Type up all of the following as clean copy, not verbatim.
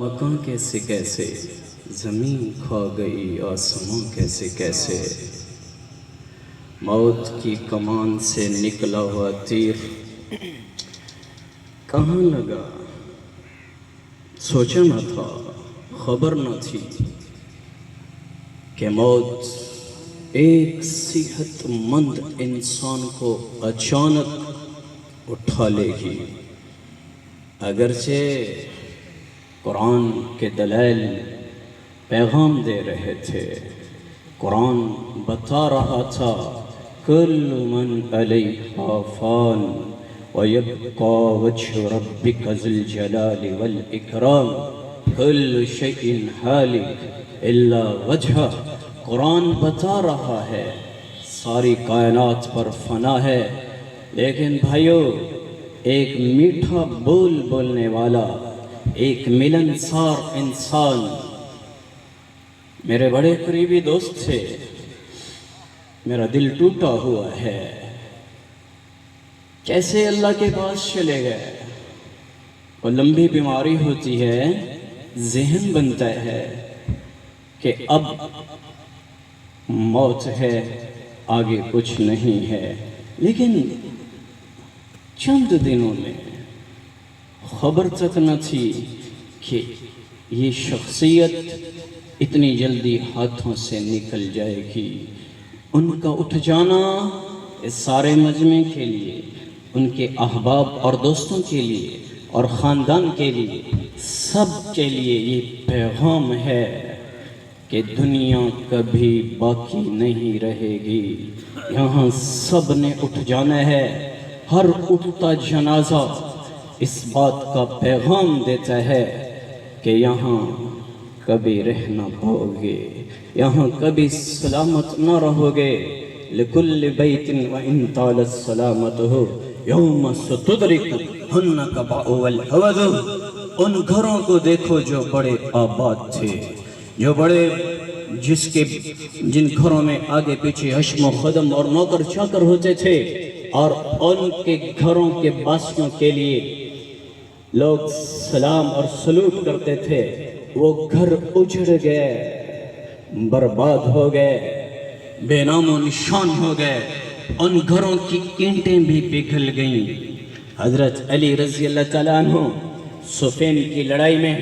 مکان کیسے کیسے، زمین کھا گئی آسمان کیسے کیسے، موت کی کمان سے نکلا ہوا تیر کہاں لگا، سوچا نہ تھا، خبر نہ تھی کہ موت ایک صحت مند انسان کو اچانک اٹھا لے گی۔ اگرچہ قرآن کے دلائل پیغام دے رہے تھے، قرآن بتا رہا تھا کل من علیہا فان وَيَبْقَى وَجْهُ رَبِّكَ ذُو الْجَلَالِ وَالْإِكْرَامِ كُلُّ شَيْءٍ هَالِكٌ إِلَّا وَجْهَهُ۔ قرآن بتا رہا ہے ساری کائنات پر فنا ہے، لیکن بھائیو ایک میٹھا بول بولنے والا، ایک ملنسار انسان میرے بڑے قریبی دوست تھے، میرا دل ٹوٹا ہوا ہے، کیسے اللہ کے پاس چلے گئے۔ وہ لمبی بیماری ہوتی ہے، ذہن بنتا ہے کہ اب موت ہے، آگے کچھ نہیں ہے، لیکن چند دنوں میں خبر تک نہ تھی کہ یہ شخصیت اتنی جلدی ہاتھوں سے نکل جائے گی۔ ان کا اٹھ جانا اس سارے مجمع کے لیے، ان کے احباب اور دوستوں کے لیے اور خاندان کے لیے، سب کے لیے یہ پیغام ہے کہ دنیا کبھی باقی نہیں رہے گی، یہاں سب نے اٹھ جانا ہے۔ ہر اٹھتا جنازہ اس بات کا پیغام دیتا ہے کہ یہاں کبھی رہ نہ پاؤ گے، یہاں کبھی سلامت نہ رہو گے۔ لِكُلِّ بَيْتٍ وَإِن طَالَتْ سَلَامَتُهُ يَوْمَ سَتُدْرِكُ النَّقَبَاءُ وَالْحَوَدُ۔ ان گھروں کو دیکھو جو بڑے آباد تھے، جو بڑے جن گھروں میں آگے پیچھے حشم و خدم اور نوکر چاکر ہوتے تھے، اور ان کے گھروں کے باسیوں کے لیے لوگ سلام اور سلوٹ کرتے تھے، وہ گھر اجڑ گئے، برباد ہو گئے، بے نام و نشان ہو گئے، ان گھروں کی اینٹیں بھی پگھل گئیں۔ حضرت علی رضی اللہ تعالیٰ عنہ صفین کی لڑائی میں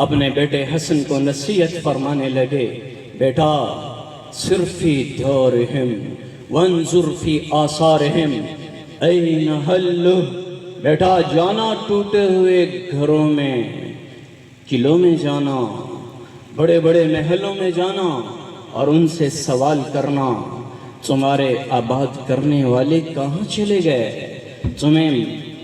اپنے بیٹے حسن کو نصیحت فرمانے لگے، بیٹا سر فی دورہم وانظر فی آثارہم این حلو، بیٹا جانا ٹوٹے ہوئے گھروں میں، قلعوں میں جانا، بڑے بڑے محلوں میں جانا اور ان سے سوال کرنا تمہارے آباد کرنے والے کہاں چلے گئے، تمہیں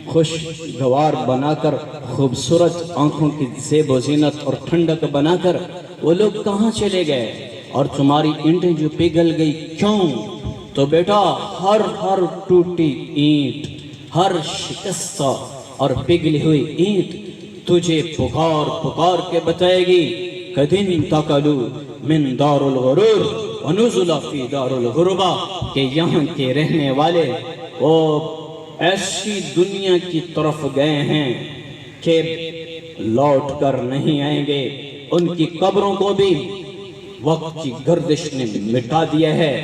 خوشگوار بنا کر، خوبصورت آنکھوں کی زیب و زینت اور ٹھنڈک بنا کر وہ لوگ کہاں چلے گئے، اور تمہاری اینٹیں جو پگھل گئی کیوں؟ تو بیٹا ہر ٹوٹی اینٹ، ہر شکستہ اور پگھلی ہوئی اینٹ تجھے پکار کے بتائے گی قدن تقلو من دار الغرور ونزل فی دار الغربہ، کہ یہاں کے رہنے والے وہ ایسی دنیا کی طرف گئے ہیں کہ لوٹ کر نہیں آئیں گے، ان کی قبروں کو بھی وقت کی گردش نے مٹا دیا ہے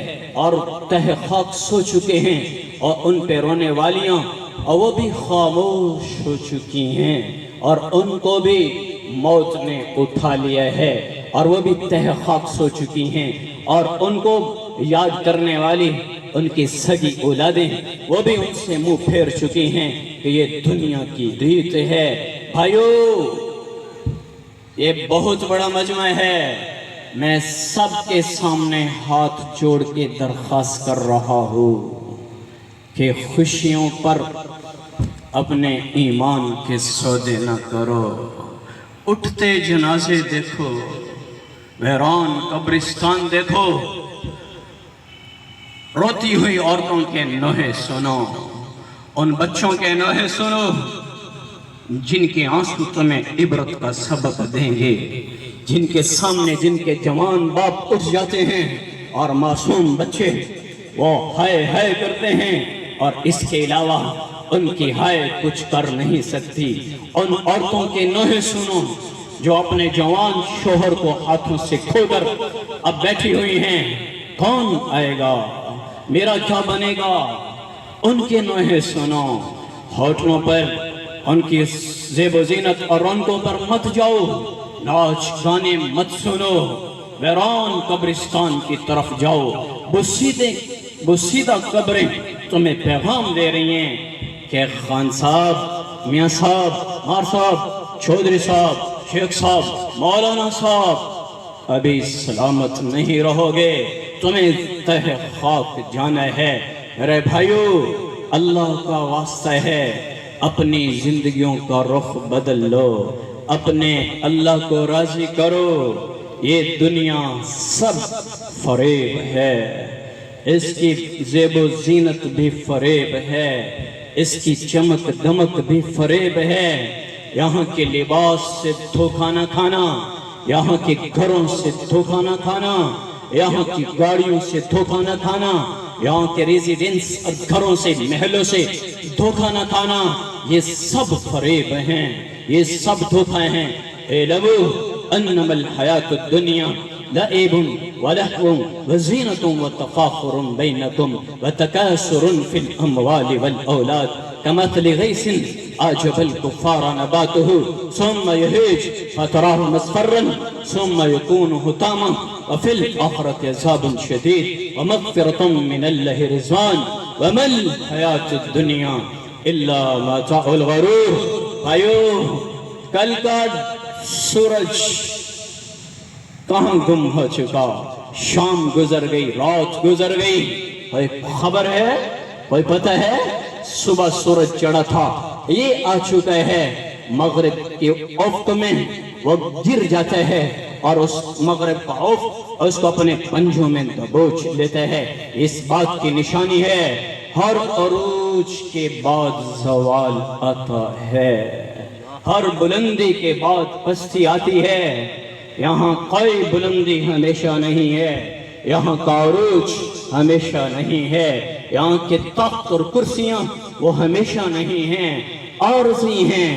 اور تہ خاک سو چکے ہیں، اور ان پہ رونے والیاں اور وہ بھی خاموش ہو چکی ہیں، اور ان کو بھی موت نے اٹھا لیا ہے اور وہ بھی تہ خاک سو چکی ہیں، اور ان کو یاد کرنے والی ان کی سگی اولادیں وہ بھی ان سے منہ پھیر چکی ہیں کہ یہ دنیا کی ریت ہے۔ بھائیو یہ بہت بڑا مجمع ہے، میں سب کے سامنے ہاتھ جوڑ کے درخواست کر رہا ہوں کہ خوشیوں پر اپنے ایمان کے سودے نہ کرو۔ اٹھتے جنازے دیکھو، ویران قبرستان دیکھو، روتی ہوئی عورتوں کے نوحے سنو، ان بچوں کے نوحے سنو جن کے آنسو تمہیں عبرت کا سبق دیں گے، جن کے سامنے جن کے جوان باپ اٹھ جاتے ہیں اور معصوم بچے وہ ہائے ہائے کرتے ہیں، اور اس کے علاوہ ان کی ہائے کچھ کر نہیں سکتی۔ ان عورتوں کے نوحے سنو جو اپنے جوان شوہر کو ہاتھوں سے کھو کر اب بیٹھی ہوئی ہیں، کون آئے گا، میرا کیا بنے گا؟ ان کے نوحے سنو، ہوٹلوں پر ان کی زیب و زینت اور رونقوں پر مت جاؤ، ناچ گانے مت سنو، ویران قبرستان کی طرف جاؤ۔ بسیدہ قبریں تمہیں پیغام دے رہی ہیں کہ خان صاحب، میاں صاحب، مار صاحب، چودھری صاحب، شیخ صاحب، مولانا صاحب، ابھی سلامت نہیں رہو گے، تمہیں تہ خاک جانا ہے۔ میرے بھائیو، اللہ کا واسطہ ہے، اپنی زندگیوں کا رخ بدل لو، اپنے اللہ کو راضی کرو۔ یہ دنیا سب فریب ہے، اس کی زیب و زینت بھی فریب ہے، اس کی چمک دمک بھی فریب ہے۔ یہاں کے لباس سے دھوکہ نہ کھانا، یہاں کے گھروں سے دھوکہ نہ کھانا، یہاں کی گاڑیوں سے دھوکہ نہ کھانا، یہاں کے ریزیڈنس اور گھروں سے، محلوں سے دھوکہ نہ کھانا، یہ سب فریب ہیں، یہ سب دھوکہ ہیں۔ اعلموا انما الحیات الدنیا لعب ولهو وزینۃ وتفاخر بینکم وتکاثر فی الاموال والاولاد كمثل غیث اعجب الكفار نباته ثم یہیج فتراه مصفرا ثم یکون حطاما وفی الآخرة عذاب شدید ومغفرة من اللہ رضوان وما الحیات الدنیا الا متاع الغرور۔ بھائیو، کل کا سورج کہاں گم ہو چکا، شام گزر گئی، رات گزر گئی، کوئی خبر ہے، کوئی پتہ ہے؟ صبح سورج چڑھا تھا، یہ آ چکا ہے، مغرب کے افق میں وہ گر جاتا ہے اور اس مغرب کا افق اس کو اپنے پنجوں میں دبوچ لیتا ہے۔ اس بات کی نشانی ہے ہر عروج کے بعد زوال آتا ہے، ہر بلندی کے بعد پستی آتی ہے۔ یہاں کوئی بلندی ہمیشہ نہیں ہے، یہاں کا عروج ہمیشہ نہیں ہے، یہاں کے تخت اور کرسیاں وہ ہمیشہ نہیں ہیں، عارضی ہیں،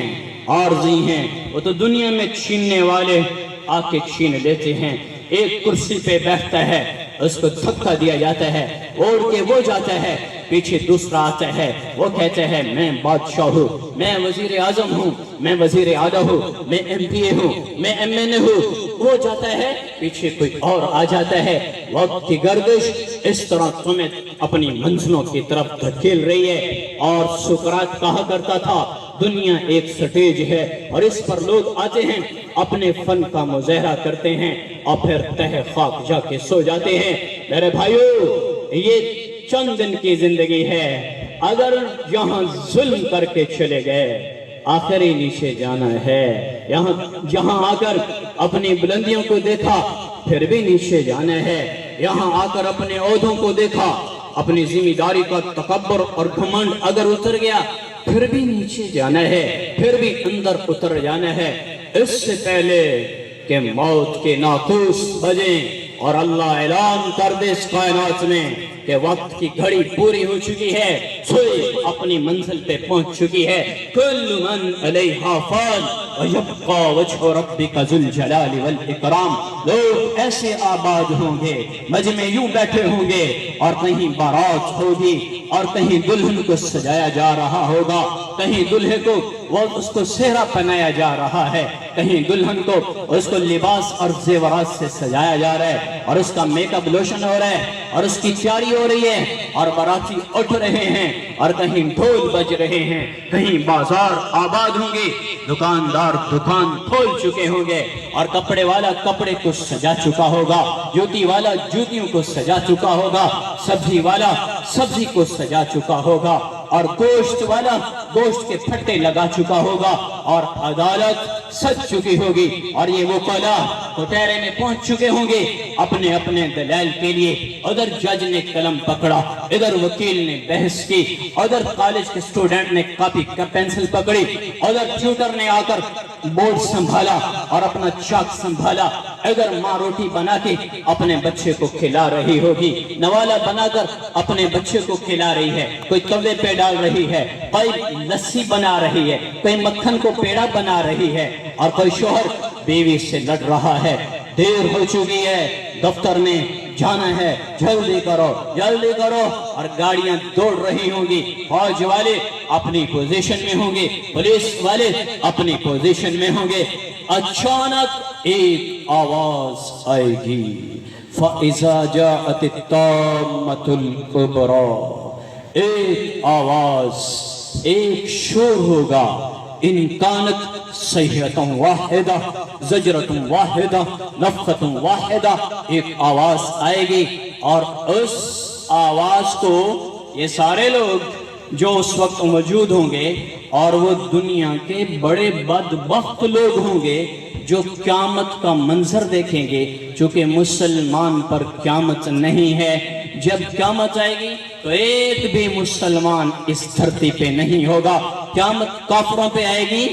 عارضی ہیں۔ وہ تو دنیا میں چھیننے والے آ کے چھین لیتے ہیں۔ ایک کرسی پہ بیٹھتا ہے، اس کو دھکا دیا جاتا ہے، اوڑ کے وہ جاتا ہے، پیچھے دوسرا آتا ہے، وہ کہتا ہے میں بادشاہ ہوں، میں وزیر اعظم ہوں، میں وزیر اعلیٰ ہوں، میں ایم پی اے ہوں، میں ایم این اے ہوں۔ وہ جاتا ہے، پیچھے کوئی اور آ جاتا ہے۔ وقت کی گردش اس طرح تمہیں اپنی منزلوں کی طرف دھکیل رہی ہے۔ اور سقراط کہا کرتا تھا دنیا ایک سٹیج ہے اور اس پر لوگ آتے ہیں، اپنے فن کا مظاہرہ کرتے ہیں اور پھر تہ خاک جا کے سو جاتے ہیں۔ میرے بھائیو، یہ چند دن کی زندگی ہے، اگر یہاں ظلم کر کے چلے گئے آخری نیچے جانا ہے۔ یہاں آ کر اپنی بلندیوں کو دیکھا پھر بھی نیچے جانا ہے، یہاں آ کر اپنے عہدوں کو دیکھا، اپنی ذمہ داری کا تکبر اور گھمنڈ اگر اتر گیا پھر بھی نیچے جانا ہے، پھر بھی اندر اتر جانا ہے۔ اس سے پہلے کہ موت کے ناقوس بجیں اور اللہ اعلان کر دے اس کائنات میں کہ وقت کی گھڑی پوری ہو چکی ہے، سوئی اپنی منزل پہ پہنچ چکی ہے۔ کل من علیہا فان ویبقا وجہ ربک ذو الجلال والاکرام۔ لوگ ایسے آباد ہوں گے، مجمع یوں بیٹھے ہوں گے اور کہیں بارات ہوگی اور کہیں دلہن کو سجایا جا رہا ہوگا، کہیں دلہے کو اس کو سہرا پہنایا جا رہا ہے، کہیں دلہن کو اس کو لباس اور زیورات سے سجایا جا رہا ہے اور اس کا میک اپ لوشن ہو رہا ہے اور اس کی تیاری ہو رہی ہے اور باراتی اٹھ رہے ہیں اور کہیں ڈھول بج رہے ہیں، کہیں بازار آباد ہوں گے، دکاندار دکان کھول چکے ہوں گے اور کپڑے والا کپڑے کو سجا چکا ہوگا، جوتی والا جوتیوں کو سجا چکا ہوگا، سبزی والا سبزی کو سجا چکا ہوگا اور گوشت والا گوشت کے پھٹے لگا چکا ہوگا اور عدالت سج چکی ہوگی اور یہ وکلا کٹہرے میں پہنچ چکے ہوں گے اپنے اپنے دلائل کے لیے۔ ادھر جج نے قلم پکڑا، ادھر وکیل نے بحث کی، ادھر کالج کے اسٹوڈنٹ نے کاپی کا پینسل پکڑی، ادھر ٹیوٹر نے آ کر بورڈ سنبھالا اور اپنا چاک سنبھالا، ادھر ماں روٹی بنا کے اپنے بچے کو کھلا رہی ہوگی، نوالا بنا کر اپنے بچے کو کھلا رہی ہے، کوئی توے پہ ڈال رہی ہے، کوئی لسی بنا رہی ہے، کوئی مکھن کو پیڑا بنا رہی ہے اور کوئی شوہر بیوی سے لڑ رہا ہے، دیر ہو چکی ہے، دفتر میں جانا ہے، جلدی کرو جلدی کرو، اور گاڑیاں دوڑ رہی ہوں گی، فوج والے اپنی پوزیشن میں ہوں گے، پولیس والے اپنی پوزیشن میں ہوں گے۔ اچانک ایک آواز آئے گی، فَإِذَا جَاءَتِ الطَّامَّةُ الْكُبْرَى، ایک آواز، ایک شور ہوگا، ان کانت صیحۃ واحدہ زجرۃ واحدہ نفخۃ واحدہ، ایک آواز آئے گی، اور اس آواز کو یہ سارے لوگ جو اس وقت موجود ہوں گے، اور وہ دنیا کے بڑے بدبخت لوگ ہوں گے جو قیامت کا منظر دیکھیں گے، چونکہ مسلمان پر قیامت نہیں ہے۔ جب قیامت آئے گی تو ایک بھی مسلمان اس دھرتی پہ نہیں ہوگا، قیامت کافروں پہ آئے گی،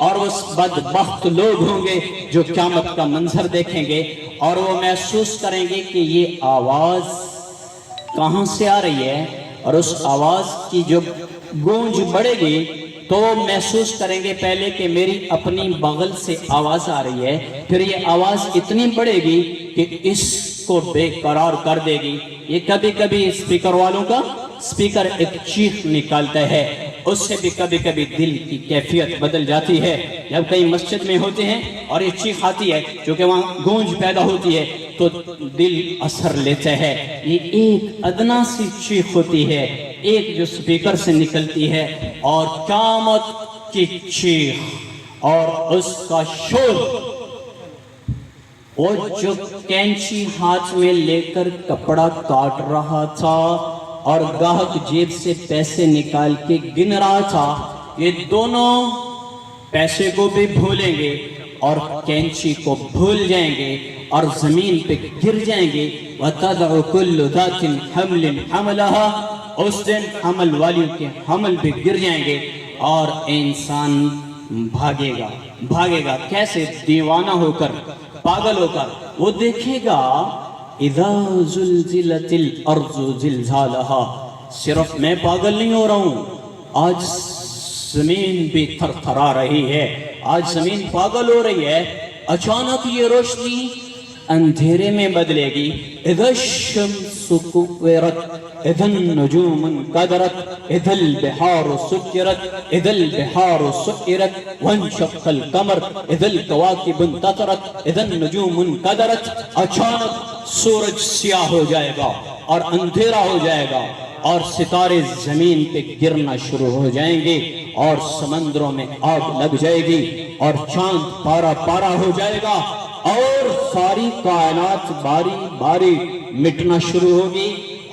اور وہ بدبخت لوگ ہوں گے جو قیامت کا منظر دیکھیں گے، اور وہ محسوس کریں گے کہ یہ آواز کہاں سے آ رہی ہے، اور اس آواز کی جو گونج بڑھے گی تو وہ محسوس کریں گے پہلے کہ میری اپنی بغل سے آواز آ رہی ہے، پھر یہ آواز اتنی بڑھے گی کہ اس کو بے قرار کر دے گی۔ یہ کبھی کبھی اسپیکر والوں کا اسپیکر ایک چیخ نکالتا ہے، اس سے بھی کبھی کبھی دل کی کیفیت بدل جاتی ہے۔ جب کئی مسجد میں ہوتے ہیں اور یہ چیخ آتی ہے، چونکہ وہاں گونج پیدا ہوتی ہے تو دل اثر لیتا ہے۔ یہ ایک ادنا سی چیخ ہوتی ہے، ایک جو اسپیکر سے نکلتی ہے، اور قیامت کی چیخ اور اس کا شور، وہ جو کینچی ہاتھ میں لے کر کپڑا کاٹ رہا تھا اور گاہک جیب سے پیسے نکال کے گن رہا تھا، یہ دونوں پیسے کو بھی بھولیں گے اور کینچی کو بھول جائیں گے اور زمین پہ گر جائیں گے۔ وَتَدْعُ كُلُّ ذَاتٍ حَمْلٍ حَمْلَهَا، اس دن حمل والیوں کے حمل بھی گر جائیں گے، اور انسان بھاگے گا کیسے؟ دیوانہ ہو کر، پاگل ہو کر۔ وہ دیکھے گا اِذَا زُلْزِلَتِ الْأَرْضُ زِلْزَالَهَا، صرف میں پاگل نہیں ہو رہا ہوں، آج زمین بھی تھر تھرا رہی ہے، آج زمین پاگل ہو رہی ہے۔ اچانک یہ روشنی اندھیرے میں بدلے گی، اِذَا الشَّمْسُ كُوِّرَتْ اِذَا النُّجُومُ انْكَدَرَتْ اِذَا الْبِحَارُ سُجِّرَتْ اِذَا الْبِحَارُ سُئِرَتْ وَانشَقَّ الْقَمَرُ اِذَا الْكَوَاكِبُ انْتَثَرَتْ اِذَا النُّجُومُ انْكَدَرَتْ۔ اچانک سورج سیاہ ہو جائے گا اور اندھیرا ہو جائے گا، اور ستارے زمین پہ گرنا شروع ہو جائیں گے، اور سمندروں میں آگ لگ جائے گی، اور چاند پارا پارا ہو جائے گا، اور ساری کائنات باری باری مٹنا شروع ہوگی،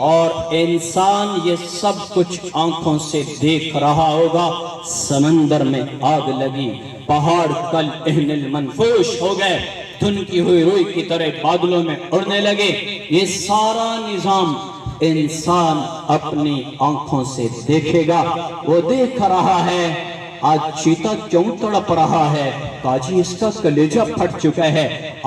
اور انسان یہ سب کچھ آنکھوں سے دیکھ رہا ہوگا۔ سمندر میں آگ لگی، پہاڑ کل اہن المنفوش ہو گئے، دھنکی ہوئی روئی کی طرح بادلوں میں اڑنے لگے۔ یہ سارا نظام انسان اپنی آنکھوں سے دیکھے گا۔ وہ دیکھ رہا ہے آج چیتا کیوں تڑپ رہا ہے، کاجی اس کا کلیجہ پھٹ چکا ہے،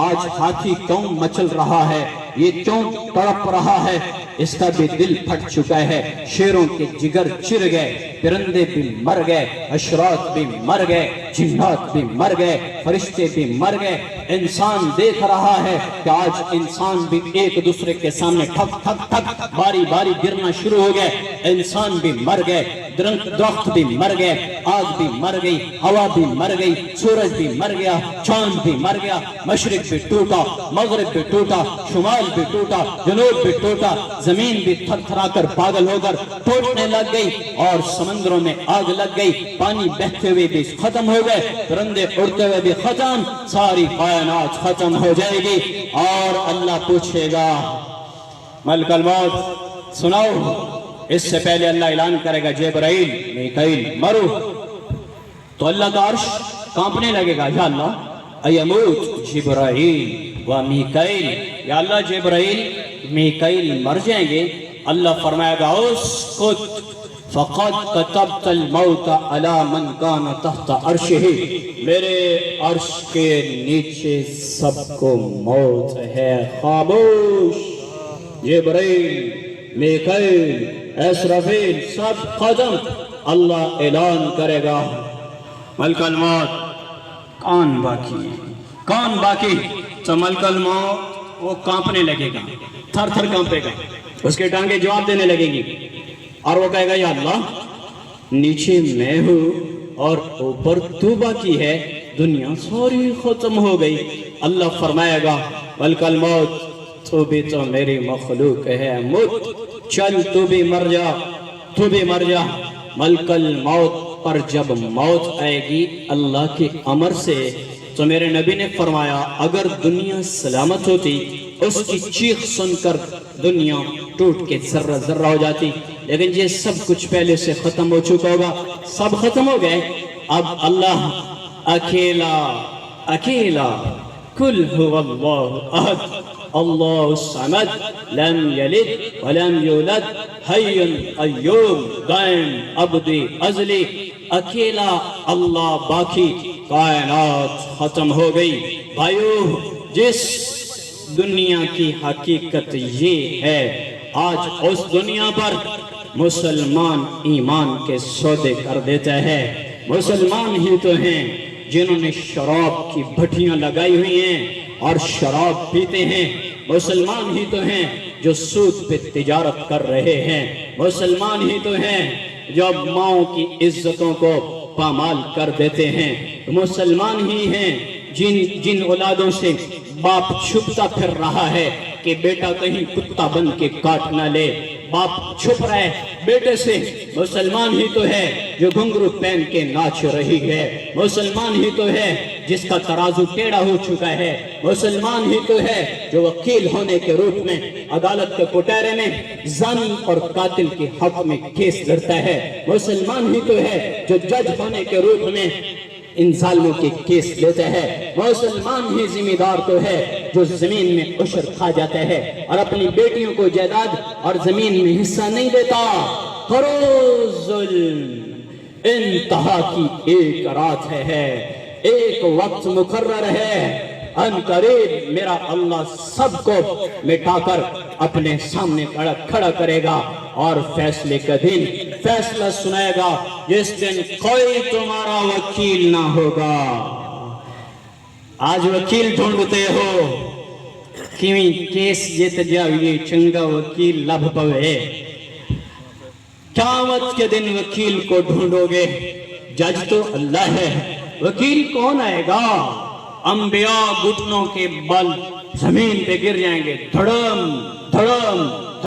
آج ہاتھی کیوں مچل رہا ہے، یہ کیوں تڑپ رہا ہے، اس کا بھی دل پھٹ چکا ہے۔ شیروں کے جگر چر گئے، پرندے بھی مر گئے، حشرات بھی مر گئے، جنات بھی مر گئے، فرشتے بھی مر گئے۔ انسان دیکھ رہا ہے کہ آج انسان بھی ایک دوسرے کے سامنے ٹھک ٹھک ٹھک باری باری گرنا شروع ہو گئے، انسان بھی مر گئے، درخت بھی مر گئے، آگ بھی مر گئی، ہوا بھی مر گئی، سورج بھی مر گیا، چاند بھی مر گیا، مشرق بھی ٹوٹا، مغرب بھی ٹوٹا، شمال بھی ٹوٹا، جنوب بھی ٹوٹا، زمین بھی تھر تھرا کر پاگل ہو کر ٹوٹنے لگ گئی، اور سمندروں میں آگ لگ گئی، پانی بہتے ہوئے بھی ختم ہو گئے، پرندے اڑتے ہوئے بھی ختم، ساری کائنات ختم ہو جائے گی۔ اور اللہ پوچھے گا ملک الموت سناؤ، اس سے پہلے اللہ اعلان کرے گا جبرائیل میکائیل مرو، تو اللہ کا عرش کانپنے لگے گا، یا اللہ ایموت جبرائیل و میکائیل، یا اللہ جبرائیل میکائیل مر جائیں گے۔ اللہ فرمائے گا اسکت فقد كتبت الموت على من كان تحت عرشه، میرے عرش کے نیچے سب کو موت ہے، خاموش، جبرائیل میکائیل اسرافیل سب ختم۔ اللہ اعلان کرے گا ملک الموت کان باقی ہے، کون باقی؟ تو ملکل موت وہ کانپنے لگے گا، تھر تھر کانپے گا، اس کے ٹانگیں جواب دینے لگے گی اور وہ کہے گا یا اللہ نیچے میں ہوں اور اوپر تو باقی ہے، دنیا ساری ختم ہو گئی۔ اللہ فرمائے گا ملکل موت تو بھی تو میری مخلوق ہے، مت چل تو بھی مر جا، تو بھی مر جا۔ ملکل موت پر جب موت آئے گی اللہ کے امر سے تو میرے نبی نے فرمایا اگر دنیا سلامت ہوتی اس کی چیخ سن کر دنیا ٹوٹ کے ذرہ ذرہ ہو جاتی، لیکن یہ سب کچھ پہلے سے ختم ہو چکا ہوگا، سب ختم ہو گئے۔ اب اللہ اکیلا اکیلا کل هو اللہ احد اللہ الصمد لم یلد ولم یولد حی قیوم دائم ابدی ازلی، اکیلا اللہ باقی، کائنات ختم ہو گئی۔ بھائیو جس دنیا کی حقیقت یہ ہے، آج اس دنیا پر مسلمان ایمان کے سودے کر دیتے ہیں۔ مسلمان ہی تو ہیں جنہوں نے شراب کی بھٹیاں لگائی ہوئی ہیں اور شراب پیتے ہیں، مسلمان ہی تو ہیں جو سود پہ تجارت کر رہے ہیں، مسلمان ہی تو ہیں جو ماؤں کی عزتوں کو پامال کر دیتے ہیں، مسلمان ہی ہیں جن اولادوں سے باپ چھپتا پھر رہا ہے کہ بیٹا کہیں کتا بن کے کاٹ نہ لے، باپ چھپ رہا ہے بیٹے سے، مسلمان ہی تو ہے جو گھنگرو پہن کے ناچ رہی ہے، مسلمان ہی تو ہے جس کا ترازو ٹیڑھا ہو چکا ہے، مسلمان ہی تو ہے جو وکیل ہونے کے روپ میں عدالت کے کٹہرے میں زانی اور قاتل کے حق میں کیس لڑتا ہے، مسلمان ہی تو ہے جو جج ہونے کے روپ میں ان ظالموں کے کیس لیتا ہے، مسلمان ہی ذمہ دار تو ہے جو زمین میں عشر کھا جاتا ہے اور اپنی بیٹیوں کو جائیداد اور زمین میں حصہ نہیں دیتا۔ کرو ظلم، انتہا کی ایک رات ہے، ایک وقت مقرر ہے، ان قریب میرا اللہ سب کو مٹا کر اپنے سامنے کھڑا کرے گا اور فیصلے کا دن فیصلہ سنائے گا، جس دن کوئی تمہارا وکیل نہ ہوگا۔ آج وکیل ڈھونڈتے ہو کیویں کیس جیت جاویے چنگا وکیل لبھ پوے، قیامت کے دن وکیل کو ڈھونڈو گے، جج تو اللہ ہے، وکیل کون آئے گا؟ انبیاء گھٹنوں کے بل زمین پہ گر جائیں گے، دھڑم دھڑم